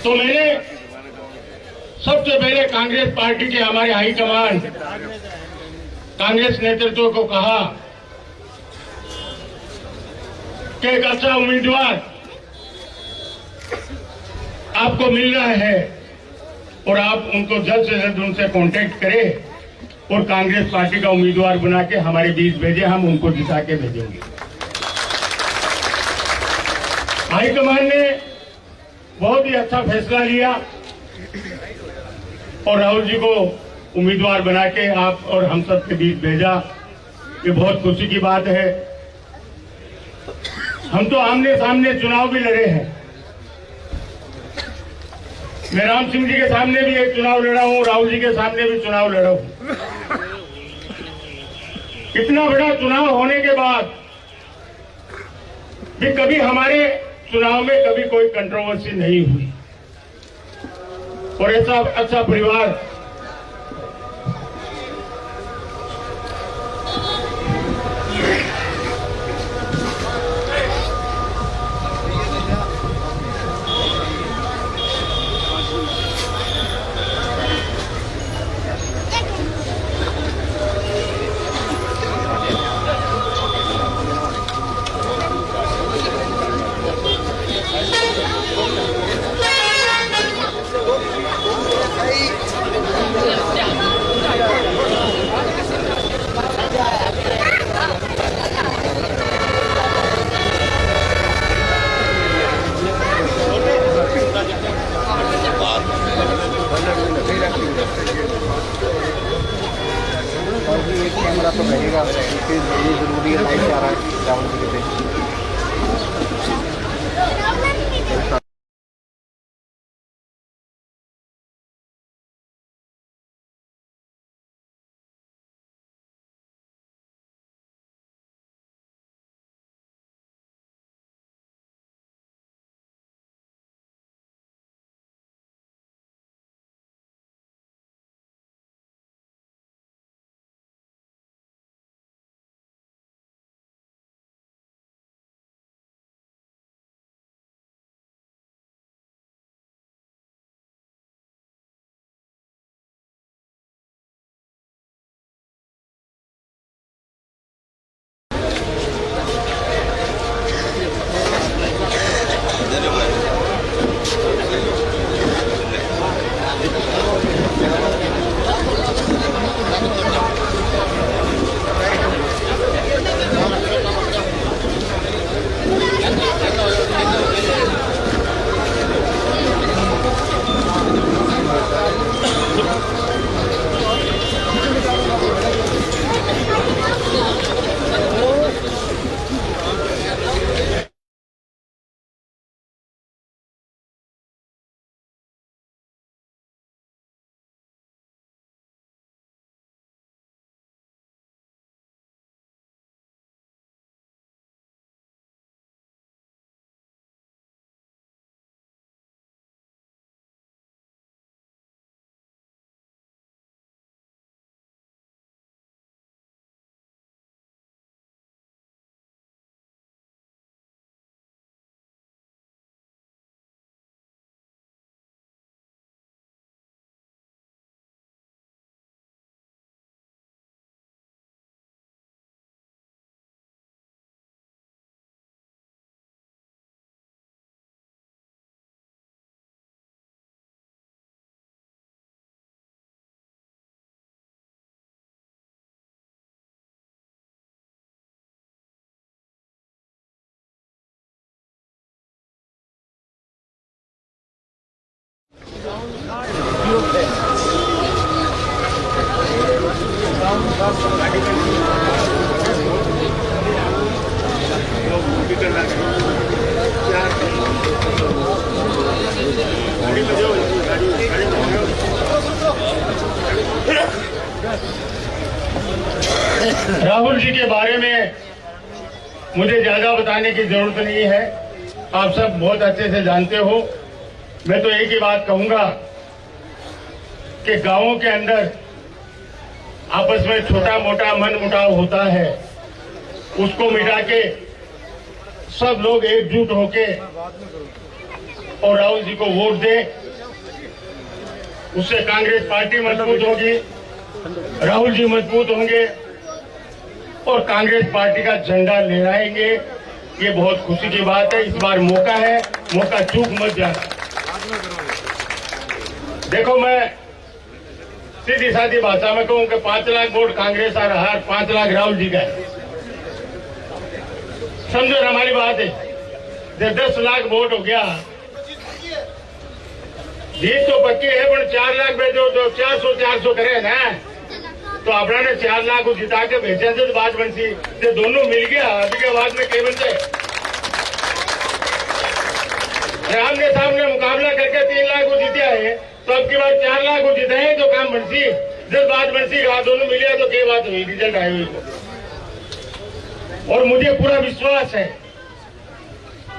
तो मैंने सबसे पहले कांग्रेस पार्टी के हमारे हाईकमान कांग्रेस नेतृत्व को कहा कि एक अच्छा उम्मीदवार आपको मिल रहा है और आप उनको जल्द से जल्द उनसे कांटेक्ट करें और कांग्रेस पार्टी का उम्मीदवार बना के हमारे बीच भेजे, हम उनको जिता के भेजेंगे। हाईकमान ने बहुत ही अच्छा फैसला लिया और राहुल जी को उम्मीदवार बना के आप और हम सब के बीच भेजा। ये बहुत खुशी की बात है। हम तो आमने सामने चुनाव भी लड़े हैं। मैं राम सिंह जी के सामने भी एक चुनाव लड़ा हूं, राहुल जी के सामने भी चुनाव लड़ा हूं। इतना बड़ा चुनाव होने के बाद भी कभी हमारे चुनाव में कभी कोई कंट्रोवर्सी नहीं हुई और ऐसा अच्छा परिवार कैमरा तो रहेगा, ये जरूरी है। लाइव आ रहा है राहुल जी के। राहुल जी के बारे में मुझे ज्यादा बताने की जरूरत नहीं है, आप सब बहुत अच्छे से जानते हो। मैं तो एक ही बात कहूंगा कि गांवों के अंदर आपस में छोटा मोटा मनमुटाव होता है, उसको मिटा के सब लोग एकजुट होके और राहुल जी को वोट दें। उससे कांग्रेस पार्टी मजबूत होगी, राहुल जी मजबूत होंगे और कांग्रेस पार्टी का झंडा लहराएंगे। ये बहुत खुशी की बात है। इस बार मौका है, मौका चूक मत जाना। देखो, मैं सीधी सादी भाषा में कहूं कि 5 लाख वोट कांग्रेस आ रहा है, 5 लाख राहुल जी का है। समझो हमारी बात है। जब 10 लाख वोट हो गया, जीत तो पक्की है, पर 4 लाख भेजो तो 400 करे ना, तो अपना ने 4 लाख को जिता के भेजा से तो बात बनती। जब दोनों मिल गया अभी के बाद में क्या बनते, आमने सामने मुकाबला करके 3 लाख को जीता है, तो अब की बार 4 लाख को जीते हैं तो काम बनती। जब बात बनती कहा दोनों मिले तो क्या बात हुई, रिजल्ट आई हुई। और मुझे पूरा विश्वास है,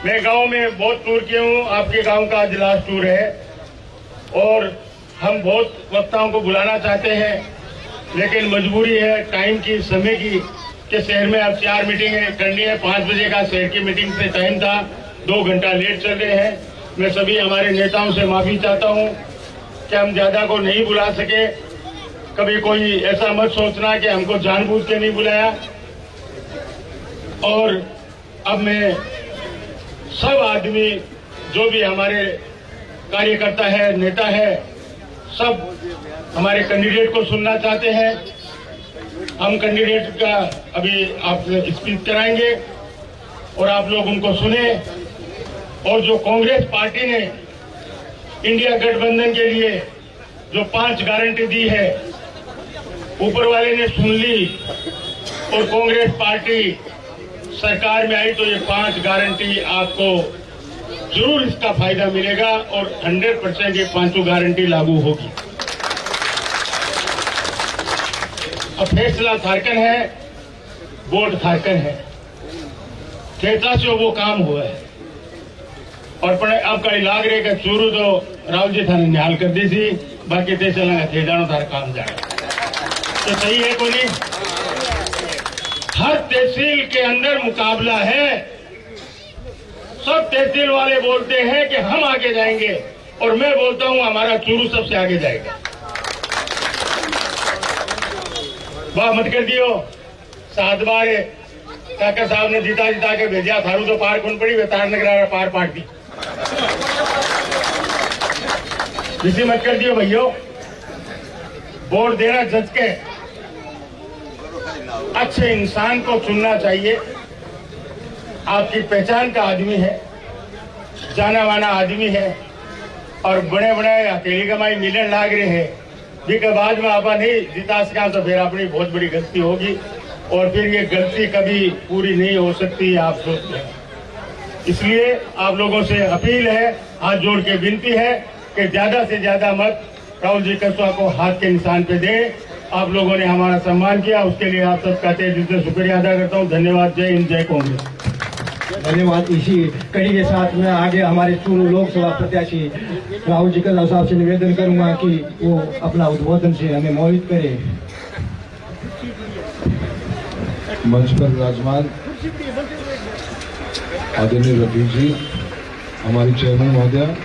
मैं गांव में बहुत टूर किया हूं, आपके गांव का आज लास्ट टूर है और हम बहुत वक्ताओं को बुलाना चाहते हैं, लेकिन मजबूरी है टाइम की, समय की, कि शहर में अब 4 मीटिंगें करनी है। 5 बजे का शहर की मीटिंग से टाइम था, 2 घंटा लेट चल रहे हैं। मैं सभी हमारे नेताओं से माफी चाहता हूं कि हम ज्यादा को नहीं बुला सके। कभी कोई ऐसा मत सोचना कि हमको जानबूझ के नहीं बुलाया। और अब मैं सब आदमी, जो भी हमारे कार्यकर्ता है, नेता है, सब हमारे कैंडिडेट को सुनना चाहते हैं। हम कैंडिडेट का अभी आपसे स्पीच कराएंगे और आप लोग उनको सुने। और जो कांग्रेस पार्टी ने इंडिया गठबंधन के लिए जो 5 गारंटी दी है, ऊपर वाले ने सुन ली और कांग्रेस पार्टी सरकार में आई तो ये 5 गारंटी आपको जरूर इसका फायदा मिलेगा और 100% ये 5 गारंटी लागू होगी। अब फैसला झारखंड है, वोट झारखंड है, फैसला से वो काम हुआ है। और अब कहीं लाग रहे कि चूरू तो राहुल जी थाने निहाल कर दी थी, बाकी देश लगा थे जानो थारा काम जाए तो सही है कोई नहीं। हर तहसील के अंदर मुकाबला है। सब तहसील वाले बोलते हैं कि हम आगे जाएंगे और मैं बोलता हूं हमारा चूरू सबसे आगे जाएगा। वाह मत कर दियो, 7 बार काका साहब ने जीता के भेजा, थारू तो पार कौन पड़ी, तार नगर पार पार्टी किसी मत कर दियो भैया। वोट देना जज के, अच्छे इंसान को चुनना चाहिए। आपकी पहचान का आदमी है, जाना माना आदमी है और बड़े बड़े अकेली कमाई मिलन लाग रहे हैं, जिसके बाद में आप नहीं जिता सका तो फिर अपनी बहुत बड़ी गलती होगी और फिर ये गलती कभी पूरी नहीं हो सकती, आप सोचते हैं। इसलिए आप लोगों से अपील है, हाथ जोड़ के विनती है कि ज्यादा से ज्यादा मत राहुल जी कसवा को हाथ के निशान पे दें। आप लोगों ने हमारा सम्मान किया, उसके लिए आप सबका तहे दिल से शुक्रिया अदा करता हूँ। धन्यवाद। जय हिंद, जय कांग्रेस। धन्यवाद। इसी कड़ी के साथ में आगे हमारे चूरू लोकसभा प्रत्याशी राहुल जी कसवा साहब से निवेदन करूंगा कि वो अपना उद्बोधन से हमें मोहित करे। मंच पर विराजमान आदरणीय रफीक जी, हमारे चेयरमैन महोदय,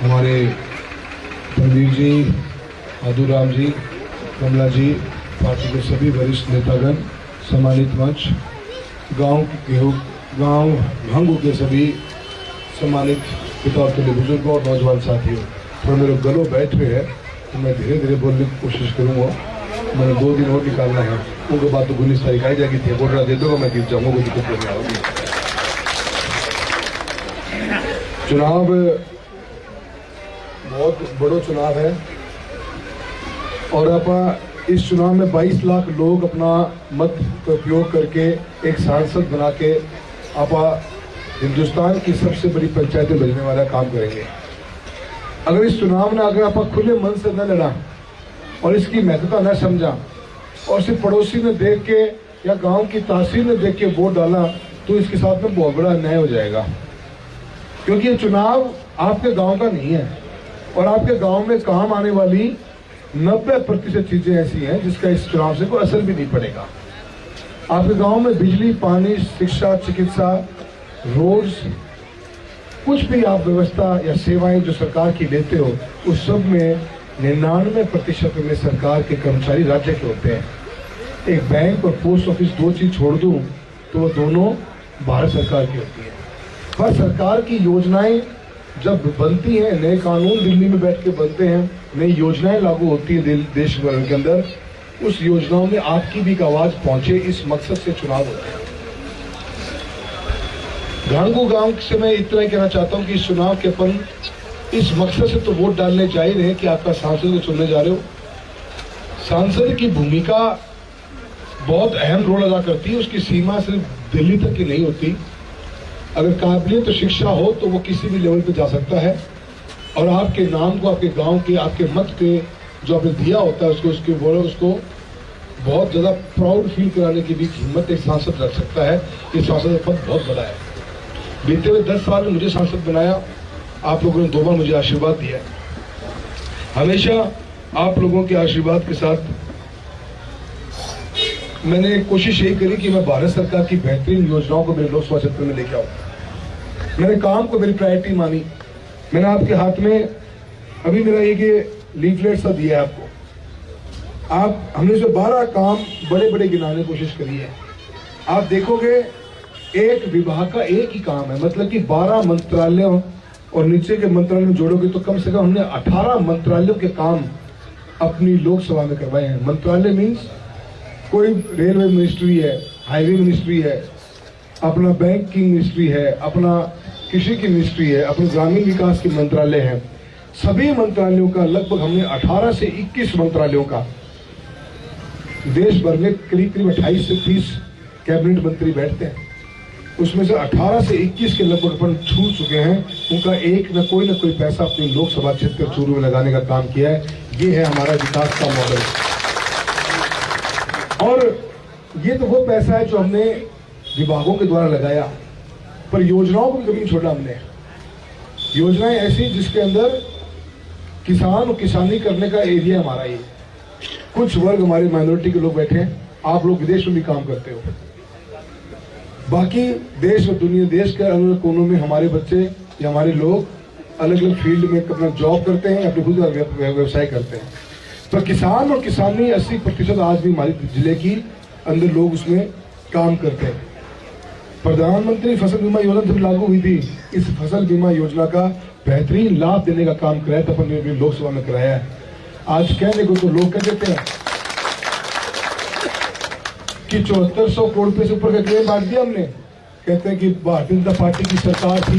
हमारे रणवीर जी, आदूराम जी, कमला जी, पार्टी के सभी वरिष्ठ नेतागण, सम्मानित मंच, गांव भंगू के सभी सम्मानित पिता और के बुजुर्गों और नौजवान साथियों, थोड़ा मेरे गलों बैठ हुए है तो मैं धीरे धीरे बोलने की कोशिश करूंगा। मैंने 2 दिन और निकालना है, उनके बाद तो 19 तारीख आई जाएगी थी, बोल रहा दे दूंगा, मैं गिर जाऊंगा, कोई दिक्कत नहीं होगी। चुनाव बहुत बड़ा चुनाव है और आप इस चुनाव में 22 लाख लोग अपना मत का उपयोग करके एक सांसद बना के आप हिंदुस्तान की सबसे बड़ी पंचायतें बजने वाला काम करेंगे। अगर इस चुनाव में अगर आप खुले मन से न लड़ा और इसकी महत्वता न समझा और सिर्फ पड़ोसी ने देख के या गांव की तहसील ने देख के वोट डाला तो इसके साथ में बहुत बड़ा अन्याय हो जाएगा, क्योंकि ये चुनाव आपके गांव का नहीं है और आपके गांव में काम आने वाली 90% चीजें ऐसी हैं जिसका इस चुनाव से कोई असर भी नहीं पड़ेगा। आपके गांव में बिजली, पानी, शिक्षा, चिकित्सा, रोड्स कुछ भी आप व्यवस्था या सेवाएं जो सरकार की लेते हो उस सब में 99% में सरकार के कर्मचारी राज्य के होते हैं। एक बैंक और पोस्ट ऑफिस दो चीज छोड़ दूं तो वो दोनों भारत सरकार की होती है। पर सरकार की योजनाएं जब बनती हैं, नए कानून दिल्ली में बैठ के बनते हैं, नई योजनाएं लागू होती है देश भर के अंदर, उस योजनाओं में आपकी भी एक आवाज पहुंचे, इस मकसद से चुनाव होते हैं। गांव से मैं इतना ही कहना चाहता हूं कि इस चुनाव के अपन इस मकसद से तो वोट डालने जा ही रहे हैं कि आपका सांसद को चुनने जा रहे हो। सांसद की भूमिका बहुत अहम रोल अदा करती है। उसकी सीमा सिर्फ दिल्ली तक की नहीं होती। अगर काबिलियत तो शिक्षा हो तो वो किसी भी लेवल पे जा सकता है और आपके नाम को, आपके गांव के, आपके मत के जो आपने दिया होता है उसको बहुत ज्यादा प्राउड फील कराने की भी हिम्मत एक सांसद रख सकता है। ये सांसद का पद बहुत बड़ा है। बीते हुए 10 साल में मुझे सांसद बनाया, आप लोगों ने 2 बार मुझे आशीर्वाद दिया। हमेशा आप लोगों के आशीर्वाद के साथ मैंने कोशिश यही करी कि मैं भारत सरकार की बेहतरीन योजनाओं को मेरे लोकसभा क्षेत्र में लेके आऊं। मैंने काम को मेरी प्रायोरिटी मानी। मैंने आपके हाथ में अभी मेरा एक लीफलेट सा दिया है आपको। हमने उसे 12 काम बड़े बड़े गिनाने की कोशिश करी है। आप देखोगे एक विभाग का एक ही काम है, मतलब कि 12 मंत्रालयों और नीचे के मंत्रालय जोड़ोगे तो कम से कम हमने 18 मंत्रालयों के काम अपनी लोकसभा में करवाए हैं। मंत्रालय मीन्स कोई रेलवे मिनिस्ट्री है, हाईवे मिनिस्ट्री है, अपना बैंकिंग मिनिस्ट्री है, अपना कृषि की मिनिस्ट्री है, अपने ग्रामीण विकास के मंत्रालय है। सभी मंत्रालयों का लगभग हमने 18 से 21 मंत्रालयों का, देश भर में करीब 28 से 30 कैबिनेट मंत्री बैठते हैं, उसमें से 18 से 21 के लगभग अपन छू चुके हैं। उनका एक न कोई पैसा अपनी लोकसभा क्षेत्र चूरू में लगाने का काम किया है। ये है हमारा विकास का मॉडल। और ये तो वो पैसा है जो हमने विभागों के द्वारा लगाया, पर योजनाओं को कभी नहीं छोड़ा हमने। योजनाएं ऐसी जिसके अंदर किसान और किसानी करने का एरिया हमारा ये। कुछ वर्ग हमारे माइनॉरिटी के लोग बैठे हैं, आप लोग विदेश में भी काम करते हो। बाकी देश और दुनिया, देश के अलग अलग कोनों में हमारे बच्चे या हमारे लोग अलग अलग फील्ड में अपना जॉब करते हैं, अपने खुद का व्यवसाय करते हैं। तो किसान और किसानी 80% आज भी हमारे जिले की अंदर लोग उसमें काम करते हैं। प्रधानमंत्री फसल बीमा योजना जब लागू हुई थी, इस फसल बीमा योजना का बेहतरीन लाभ देने का काम कराया था, अपन ने लोकसभा में कराया है। आज कहने को तो लोग कह देते हैं कि 7400 करोड़ रुपए से ऊपर का क्लेम बांट दिया हमने। कहते हैं कि भारतीय जनता पार्टी की सरकार थी,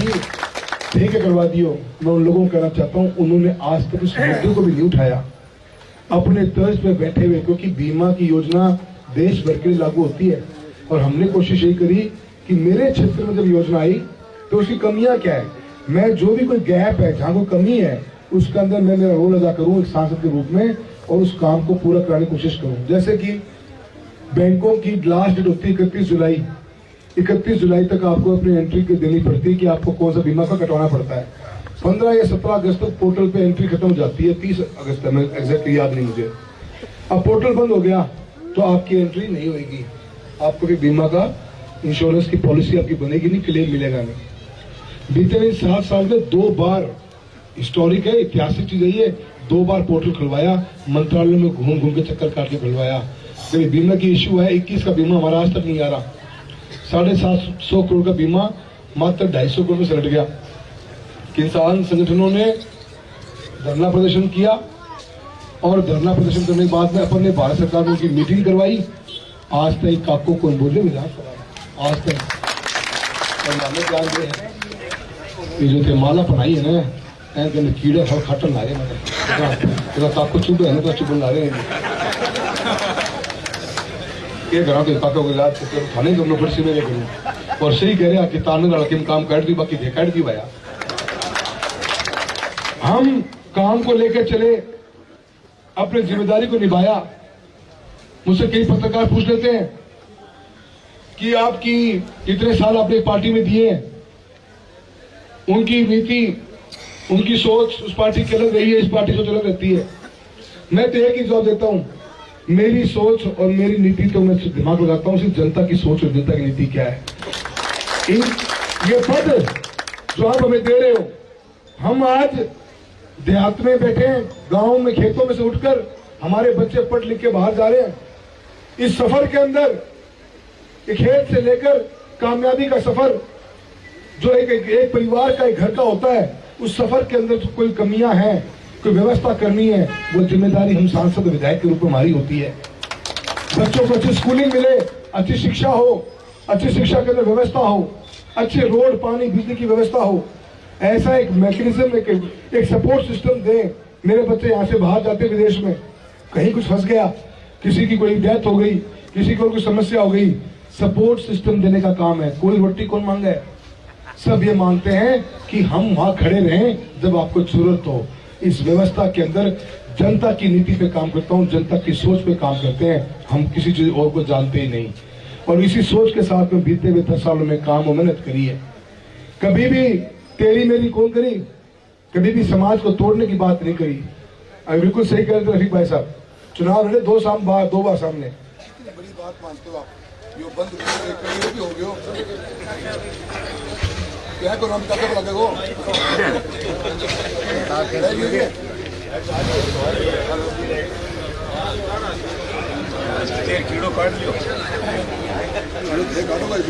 ठीक है करवा दियो। मैं उन लोगों को कहना चाहता हूं, उन्होंने आज तक उस मुद्दे को भी नहीं उठाया, अपने तर्ज पे बैठे हुए। क्योंकि बीमा की योजना देश भर के लिए लागू होती है और हमने कोशिश यही करी कि मेरे क्षेत्र में जब योजना आई तो उसकी कमियां क्या है, मैं जो भी कोई गैप है, जहां कोई कमी है, उसके अंदर मैं मेरा रोल अदा करूं एक सांसद के रूप में और उस काम को पूरा कराने की कोशिश करूं। जैसे कि बैंकों की लास्ट डेट होती है 31 जुलाई। 31 जुलाई तक आपको अपनी एंट्री देनी पड़ती है कि आपको कौन सा बीमा का कटवाना पड़ता है। 15 या 17 अगस्त तक पोर्टल पे एंट्री खत्म हो जाती है। 30 अगस्त में एग्जैक्टली याद नहीं मुझे। अब पोर्टल बंद हो गया तो आपकी एंट्री नहीं होगी, आपको भी बीमा का इंश्योरेंस की पॉलिसी आपकी बनेगी नहीं, क्लेम मिलेगा नहीं। बीते हुए 7 साल में 2 बार, हिस्टोरिक है, ऐतिहासिक चीज है ये, 2 बार पोर्टल खुलवाया, मंत्रालय में घूम घूम के चक्कर काट के खुलवाया। जब बीमा की इश्यू है, 21 का बीमा हमारा आज तक नहीं आ रहा। 750 करोड़ का बीमा मात्र 250 करोड़ में से लट गया। किसान संगठनों ने धरना प्रदर्शन किया और धरना प्रदर्शन करने के बाद में अपन ने भारत सरकार में उनकी मीटिंग करवाई। आज तक काको कौन बोले विधानसभा में, आज तक ध्यान दे ये जो थे माला पढ़ाई है ना, कहने कीड़े फल खाटन ला रहे मतलब काको चुभ है ना, तो चुभ ला रहे ये घरों के काका को याद थाने तो बड़ी सी में करूँ और सही कह रहे कि ताने वाला काम काट दी, बाकी दे काट दी भाया। हम काम को लेकर चले, अपनी जिम्मेदारी को निभाया। मुझसे कई पत्रकार पूछ लेते हैं कि आपकी इतने साल आपने पार्टी में दिए, उनकी नीति, उनकी सोच उस पार्टी की अलग रही है, इस पार्टी की सोच अलग रहती है। मैं तो एक ही जवाब देता हूं, मेरी सोच और मेरी नीति तो मैं दिमाग लगाता हूं, सिर्फ जनता की सोच और जनता की नीति क्या है। ये पद जो आप हमें दे रहे हो। हम आज देहात में बैठे हैं, गांव में खेतों में से उठकर हमारे बच्चे पढ़ लिख के बाहर जा रहे हैं। इस सफर के अंदर एक खेत से लेकर कामयाबी का सफर जो एक परिवार का, एक घर का होता है, उस सफर के अंदर जो कोई कमियां हैं, कोई व्यवस्था करनी है, वो जिम्मेदारी हम सांसद विधायक के रूप में हमारी होती है। बच्चों को अच्छी स्कूलिंग मिले, अच्छी शिक्षा हो, अच्छी शिक्षा के अंदर व्यवस्था हो, अच्छे रोड, पानी, बिजली की व्यवस्था हो, ऐसा एक मैकेनिज्म, एक सपोर्ट सिस्टम दें। मेरे बच्चे यहाँ से बाहर जाते विदेश में, कहीं कुछ फंस गया, किसी की कोई डेथ हो गई, किसी को कोई समस्या हो गई, सपोर्ट सिस्टम देने का काम है। कोई रोटी कौन मांगा है? सब ये मांगते हैं कि हम वहां खड़े रहें जब आपको जरूरत हो। इस व्यवस्था के अंदर जनता की नीति पे काम करता हूँ, जनता की सोच पे काम करते हैं, हम किसी चीज और को जानते ही नहीं। और इसी सोच के साथ में बीते हुए 10 सालों में काम और मेहनत करी है। कभी भी तेरी मेरी कौन करी, कभी भी समाज को तोड़ने की बात नहीं करी। अभी बिल्कुल सही कह रहे थे रफीक भाई साहब, चुनाव लड़े 2 बार सामने। बड़ी बात मानते हो आप, यो बंद भी हो गयो क्या को नाम कब लगेगो कीड़ो काट लियो, काटो भाई,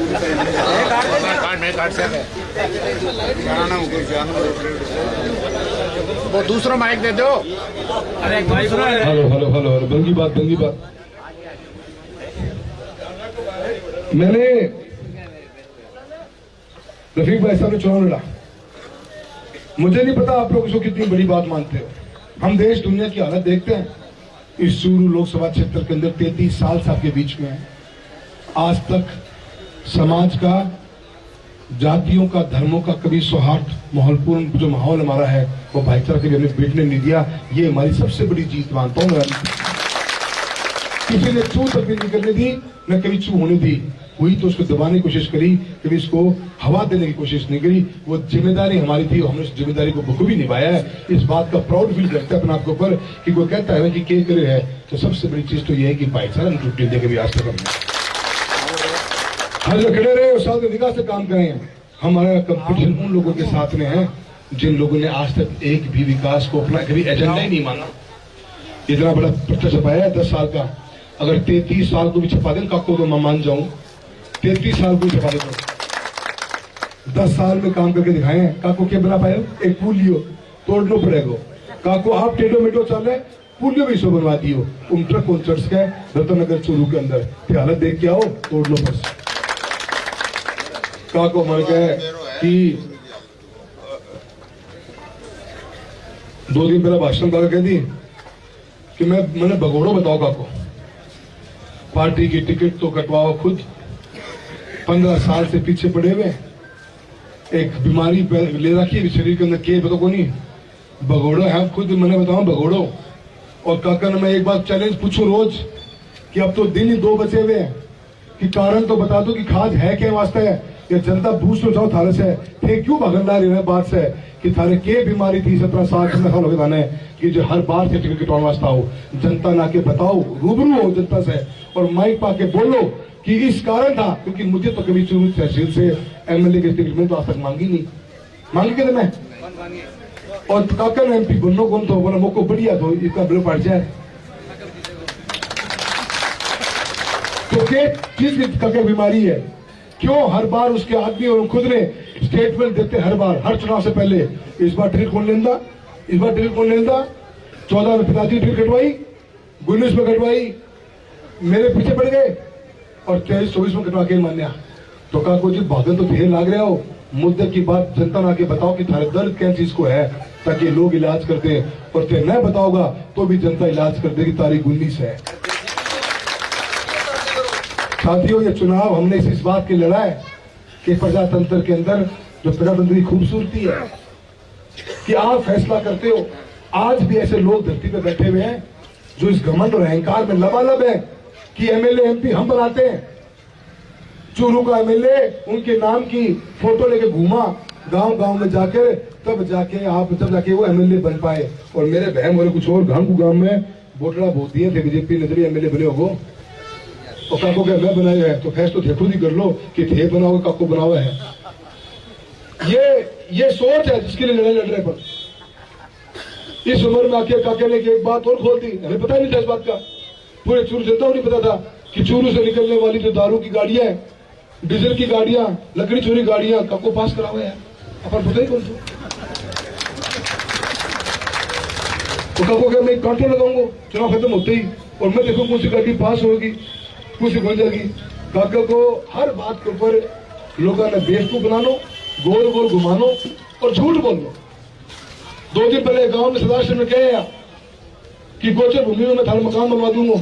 वो दूसरा माइक दे दो। अरे हेलो, बंगी बात। मैंने रफीक भाई साहब ने चुनाव लड़ा, मुझे नहीं पता आप लोग इसको कितनी बड़ी बात मानते हो। हम देश दुनिया की हालत देखते हैं। इस चूरू लोकसभा क्षेत्र के अंदर 33 साल से आपके बीच में है। आज तक समाज का, जातियों का, धर्मों का कभी सौहार्द माहौलपूर्ण जो माहौल हमारा है, वो भाईचारा कभी हमें बैठने नहीं दिया। ये हमारी सबसे बड़ी जीत मानता हूँ। किसी ने चू तक भी नहीं करने दी, न कभी चू होने दी। हुई तो उसको दबाने की कोशिश करी, कभी इसको हवा देने की कोशिश नहीं करी। वो जिम्मेदारी हमारी थी, हमने उस जिम्मेदारी को बखूबी निभाया है। इस बात का प्राउड फील करते हैं अपने आप के ऊपर कि कोई कहता है कि के करे है, तो सबसे बड़ी चीज तो ये है कि भाईचारा टूटे दे कभी आज तक हमने हर जो खड़े रहे और साथ में विकास से काम करें। हमारा कंपटीशन उन लोगों के साथ में है जिन लोगों ने आज तक एक भी विकास को अपना कभी एजेंडा ही नहीं माना। इतना बड़ा पर्चा छपाया है 10 साल का, अगर 33 साल को भी छपा दें काको तो मैं मान जाऊं। 33 साल को छपा दे, 10 साल में काम करके दिखाए। काको क्या बना पाए? एक पुल लियो, तोड़ना पड़ेगा। काको आप टेढ़ो मेढ़ो चले, पुलियो भी सो बनवा दियो। उन ट्रक उन चर्च के रतनगर चूरू के अंदर हालत देख के आओ, तोड़ लो बस। काको मर गए कि 2 दिन पहले भाषण काका कह दी कि मैंने भगोड़ो बताओ काको, पार्टी की टिकट तो कटवाओ खुद। 15 साल से पीछे पड़े हुए, एक बीमारी ले रखी है शरीर के अंदर, के बताओ को नहीं, भगोड़ो है खुद। मैंने बताऊं भगोड़ो। और काका ने मैं एक बात चैलेंज पूछूं रोज कि अब तो दिन ही 2 बचे हुए हैं, कि कारण तो बता दो कि खाद है क्या वास्ते है, या जनता पूछ लो जाओ थारे से थे क्यों भगंडा रहे बात से कि थारे के बीमारी थी 17 साल हो गए थाने कि जो हर बार से टिकट कटवाने वास्ता हो। जनता ना के बताओ, रूबरू हो जनता से और माइक पा के बोलो कि इस कारण था, क्योंकि मुझे तो कभी चूरू तहसील से एमएलए के टिकट में तो आज तक मांगी नहीं। मांगी के मैं और काका ने एमपी बनना कौन तो बोला मोको बढ़िया तो इतना बड़े पड़ जाए। तो क्या चीज काका बीमारी है, क्यों हर बार उसके आदमी और खुद ने स्टेटमेंट देते हर बार, हर चुनाव से पहले। इस बार टिकट कौन लेंदा, इस बार टिकट कौन लेंदा। 14 में पिताजी टिकट कटवाई, 19 में कटवाई, मेरे पीछे पड़ गए और 23-24 में कटवा के मान्या। तो काको जी भागन तो ढेर लाग रहा हो, मुद्दे की बात जनता ना के बताओ कि थारे दर्द क्या चीज को है, ताकि लोग इलाज करते हैं। और ते न बताओगा तो भी जनता इलाज कर देगी। तारीख 19 है। साथियों, ये चुनाव हमने इस बात की लड़ा है कि प्रजातंत्र के अंदर जो प्रजातंत्र की खूबसूरती है कि आप फैसला करते हो। आज भी ऐसे लोग धरती पे बैठे हुए हैं जो इस घमंड और अहंकार में लबालब है कि एमएलए एमपी हम बनाते हैं। चूरू का एमएलए उनके नाम की फोटो लेके घूमा गांव गांव में जाकर, तब जाके वो एमएलए बन पाए। और मेरे बहन बोले कुछ और गांव में बोटड़ा बहुत दिए थे बीजेपी नजरिए एमएलए बने हो। और काको क्या मैं बनाया है, तो फैस तो थे खुद ही कर लो कि थे बनाओ काको बनावा है। ये ये सोच है जिसके लिए लड़ाई लड़ रहे पर इस उम्र में आके काके ने एक बात और खोल दी, हमें पता ही नहीं था इस बात का, पूरे चूरू जनता को नहीं पता था कि चूरू से निकलने वाली जो दारू की गाड़ियां हैं, डीजल की गाड़ियां, लकड़ी चोरी गाड़ियां काको पास करा हुआ है, अपन पता ही कौन सा। तो काको क्या मैं कांटो लगाऊंगा चुनाव खत्म होते ही और मैं देखूं कौन सी गाड़ी पास होगी कौन सी बन जाएगी। काका को हर बात के ऊपर लोगों ने बेवकूफ बना लो, गोल गोल घुमा लो और झूठ बोल लो। 2 दिन पहले गांव में सदाशिव ने कहा कि गोचर भूमि में मैं थारा मकान बनवा दूंगा।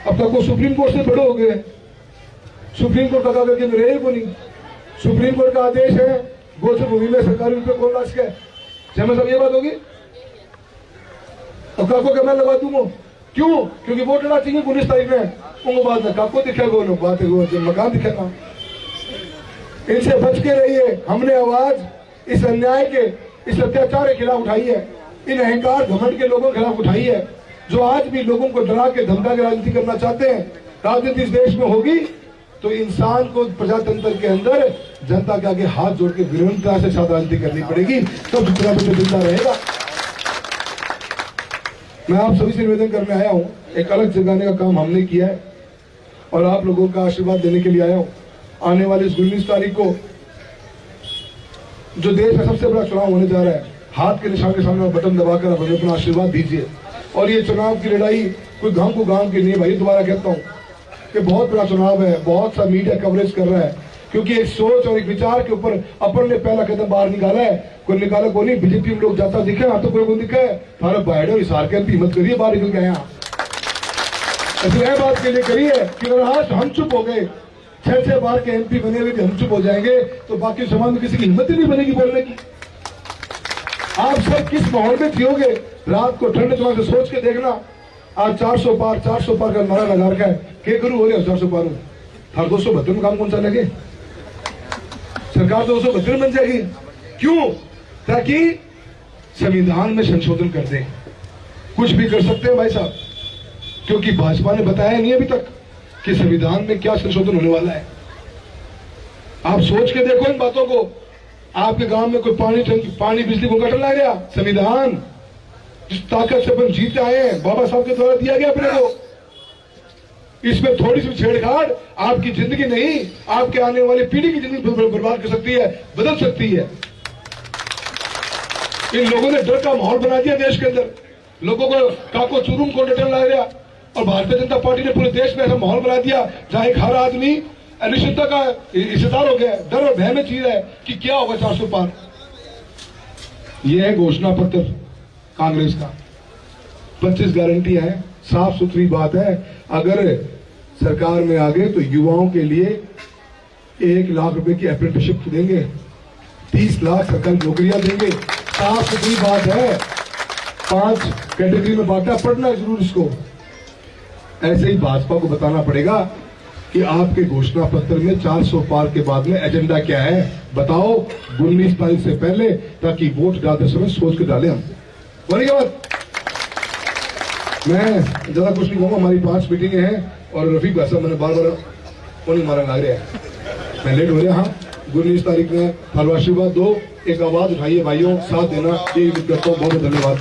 अब तक वो सुप्रीम कोर्ट से बड़े हो गए, सुप्रीम कोर्ट का कागज में रहे को नहीं। सुप्रीम कोर्ट का आदेश है गोचर भूमि में सरकारी रुपये कौन लाश के जमा सब ये बात होगी। अब काको के मैं लगा दूंगा, क्यों? क्योंकि वोट लेना चाहिए 19 तारीख में, उनको बाद में काको दिखेगा, लोग बात है मकान दिखेगा। इनसे बच के रहिए। हमने आवाज इस अन्याय के, इस अत्याचार के खिलाफ उठाई है, इन अहंकार घमंड के लोगों के खिलाफ उठाई है जो आज भी लोगों को डरा के धमका के राजनीति करना चाहते हैं। राजनीति इस देश में होगी तो इंसान को प्रजातंत्र के अंदर जनता के आगे हाथ जोड़ के विनम्रता से साथ राजनीति करनी पड़ेगी, तब प्रजातंत्र जिंदा रहेगा। मैं आप सभी से निवेदन करने आया हूं, एक अलग जगाने का काम हमने किया है और आप लोगों का आशीर्वाद देने के लिए आया हूं। आने वाली इस 19 तारीख को जो देश में सबसे बड़ा चुनाव होने जा रहा है, हाथ के निशान के सामने बटन दबाकर आप हमें अपना आशीर्वाद दीजिए। और ये चुनाव की लड़ाई कोई गांव को गांव की नहीं भाई, दोबारा कहता हूँ कि बहुत बड़ा चुनाव है, बहुत सा मीडिया कवरेज कर रहा है, क्योंकि एक सोच और एक विचार के ऊपर अपन ने पहला कदम बाहर निकाला है। कोई निकाला कोई नहीं, बीजेपी में लोग जाता दिखे, यहाँ तो कोई दिखा है थारा बाइडो हिसार के हिम्मत करिए बाहर निकल गए। यहाँ ऐसी बात के लिए करिए कि अगर आज हम चुप हो गए, 6 बार के MP बने हुए हम चुप हो जाएंगे तो बाकी समाज में किसी की हिम्मत ही नहीं बनेगी बोलने की। आप सब किस माहौल में जियोगे, रात को ठंड से सोच के देखना। आज 400 पार का नारा लगा रखा है, क्या करूं हो रहा है 400 पार हर 272 में काम कौन सा लगे, सरकार 272 बन जाएगी। क्यों? ताकि संविधान में संशोधन कर दें। कुछ भी कर सकते हैं भाई साहब, क्योंकि भाजपा ने बताया नहीं अभी तक कि संविधान में क्या संशोधन होने वाला है। आप सोच के देखो इन बातों को। आपके गांव में कोई पानी बिजली को गटर ला गया, संविधान जिस ताकत से अपन जीते आए हैं बाबा साहब के द्वारा दिया गया अपने को, इसमें थोड़ी सी छेड़छाड़ आपकी जिंदगी नहीं, आपके आने वाली पीढ़ी की जिंदगी बर्बाद कर सकती है, बदल सकती है। इन लोगों ने डर का माहौल बना दिया देश के अंदर, लोगों को काको चुरूम को डर ला गया और भारतीय जनता पार्टी ने पूरे देश में ऐसा माहौल बना दिया जहां एक हर आदमी अनिश्चितता का हिस्सेदार हो गया, डर और भय में जी रहा है कि क्या होगा 400 पार। यह है घोषणा पत्र कांग्रेस का, 25 गारंटियां हैं, साफ सुथरी बात है। अगर सरकार में आ गए तो युवाओं के लिए 1 लाख रुपए की अप्रेंटिसशिप देंगे, 30 लाख सरकारी नौकरियां देंगे, साफ सुथरी बात है। 5 कैटेगरी में बांटा, पढ़ना जरूर इसको। ऐसे ही भाजपा को बताना पड़ेगा कि आपके घोषणा पत्र में 400 पार के बाद में एजेंडा क्या है, बताओ 19 तारीख से पहले, ताकि वोट डालते समय सोच के डालें हम। बोलिए बात, मैं ज्यादा कुछ नहीं कहूंगा, हमारी 5 मीटिंगें हैं और रफीक भाई साहब मैंने बार मारा लग रहा है, मैं लेट हो रहा। हाँ, 19 तारीख में हर आशीर्वाद दो, एक आवाज उठाइए भाइयों, साथ देना, ये उम्मीद करता हूँ। बहुत बहुत धन्यवाद।